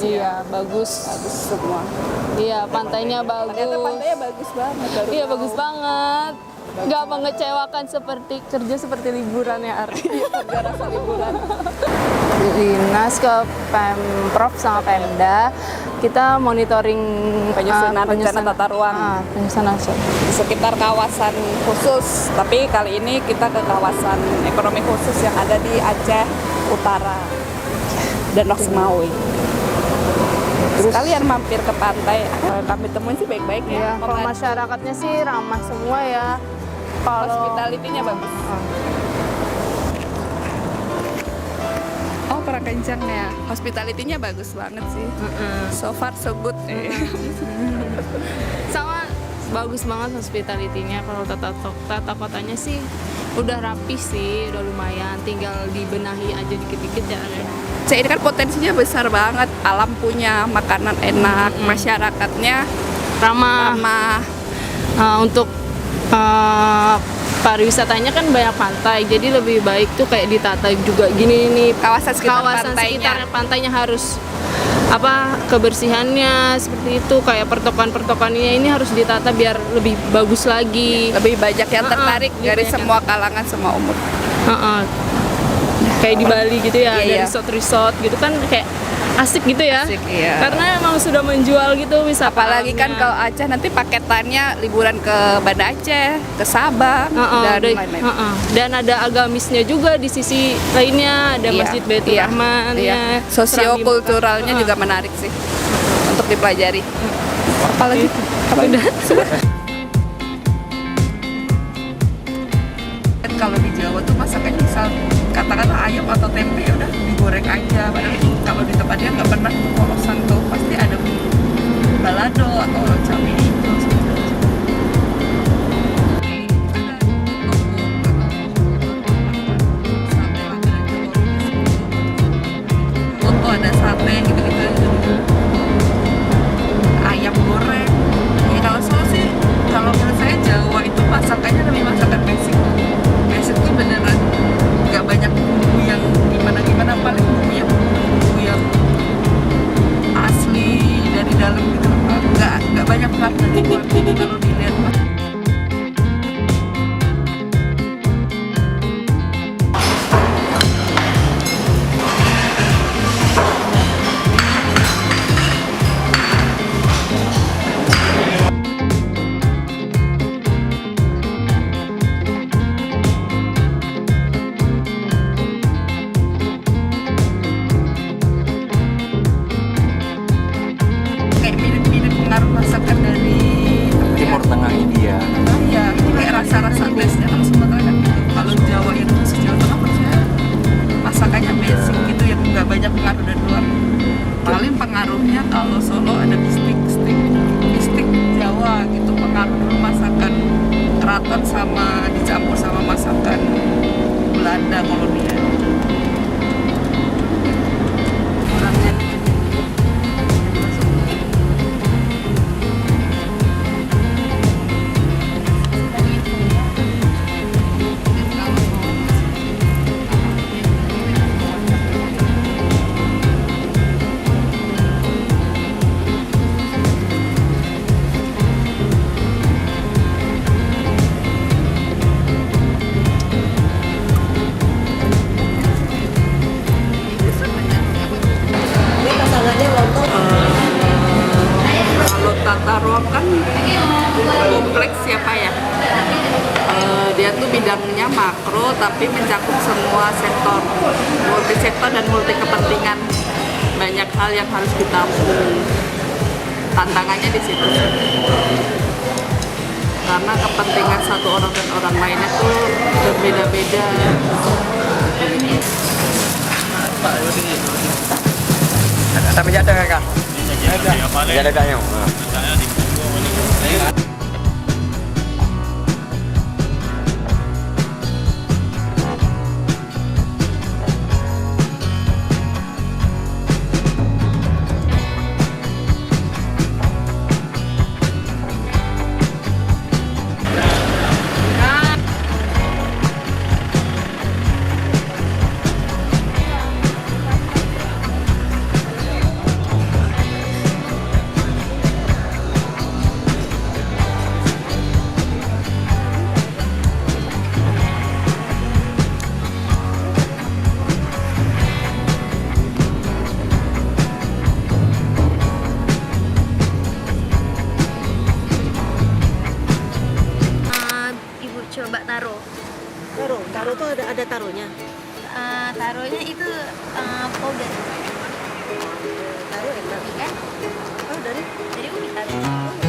sih. Iya, bagus. Bagus semua. Iya, pantainya bagus. Ternyata pantainya bagus banget. Baru Iya, tahu. bagus banget. Nggak mengecewakan seperti kerja seperti liburan ya, Arti. Kerja rasa liburan. Dinas ke Pemprov sama Pemda, kita monitoring Penyusunan rencana tata ruang. Penyusunan Di sekitar kawasan khusus, tapi kali ini kita ke kawasan ekonomi khusus yang ada di Aceh Utara dan Lok Sumawe. Terus kalian mampir ke pantai, kami temuin sih baik-baik ya. ya. Kalau masyarakatnya sih ramah semua ya. Kalau Hospitality-nya bagus. Oh, Prakencang ya. Hospitality-nya bagus banget sih. So far so good. sama bagus banget hospitality-nya. Kalau tata kotanya sih udah rapi sih, udah lumayan. Tinggal dibenahi aja dikit-dikit ya. Aceh ini kan potensinya besar banget. Alam punya, makanan enak, masyarakatnya Ramah. ramah. Untuk pariwisatanya kan banyak pantai, jadi lebih baik tuh kayak ditata juga gini nih. Kawasan sekitar Sekitar pantainya harus kebersihannya seperti itu, kayak pertokoan-pertokoannya ini harus ditata biar lebih bagus lagi. Lebih banyak yang tertarik dari banyak semua kalangan, semua umur. Kayak di Bali gitu ya, Iya, ada resort gitu kan kayak asik gitu ya. Asik, iya. Karena emang sudah menjual gitu wisata. Apalagi kan kalau Aceh nanti paketannya liburan ke Banda Aceh, ke Sabang, dan lain-lain. Dan ada agamisnya juga di sisi lainnya, ada Iya, Masjid Baitur iya, Rahman. iya. Sosiokulturalnya juga menarik sih untuk dipelajari. Apalagi Udah. Kalau di Jawa tuh masakannya misal katakanlah ayam atau tempe udah digoreng aja, padahal kalau di tempatnya nggak pernah polosan tuh pasti ada balado atau cabai itu. Soto ada sate gitu-gitu. Ayam goreng. Ya kalau saya sih, kalau menurut saya Jawa itu masakannya lebih masakan basic. Basic tuh beneran nggak banyak bumbu yang gimana-gimana, paling bumbu yang asli dari dalam gitu. Nggak banyak banget kalau dilihat. Kayak mirip-mirip pengaruh masakan dari Timur Tengah India. ya, kayak rasa-rasa base-nya kalau Sumatera kan gitu. Kalau Jawa yang khusus Jawa Tengah menurut saya masakannya basic gitu, yang nggak banyak pengaruh dari luar. Paling pengaruhnya kalau Solo ada bistik Jawa gitu, pengaruh dulu masakan keraton sama dicampur sama masakan Belanda kolonial. Kurangnya kalau tata ruang kan kompleks siapa ya? Dia tuh bidangnya makro tapi mencakup semua sektor, multi sektor dan multi kepentingan. Banyak hal yang harus ditampung. Tantangannya di situ. Karena kepentingan satu orang dan orang lainnya tuh berbeda-beda. Tapi ada kakak. Ada kakaknya. Taro tuh ada taruhnya. Taruhnya itu powder. Taro enak. Kan? Oh, dari Dari ubi taruh.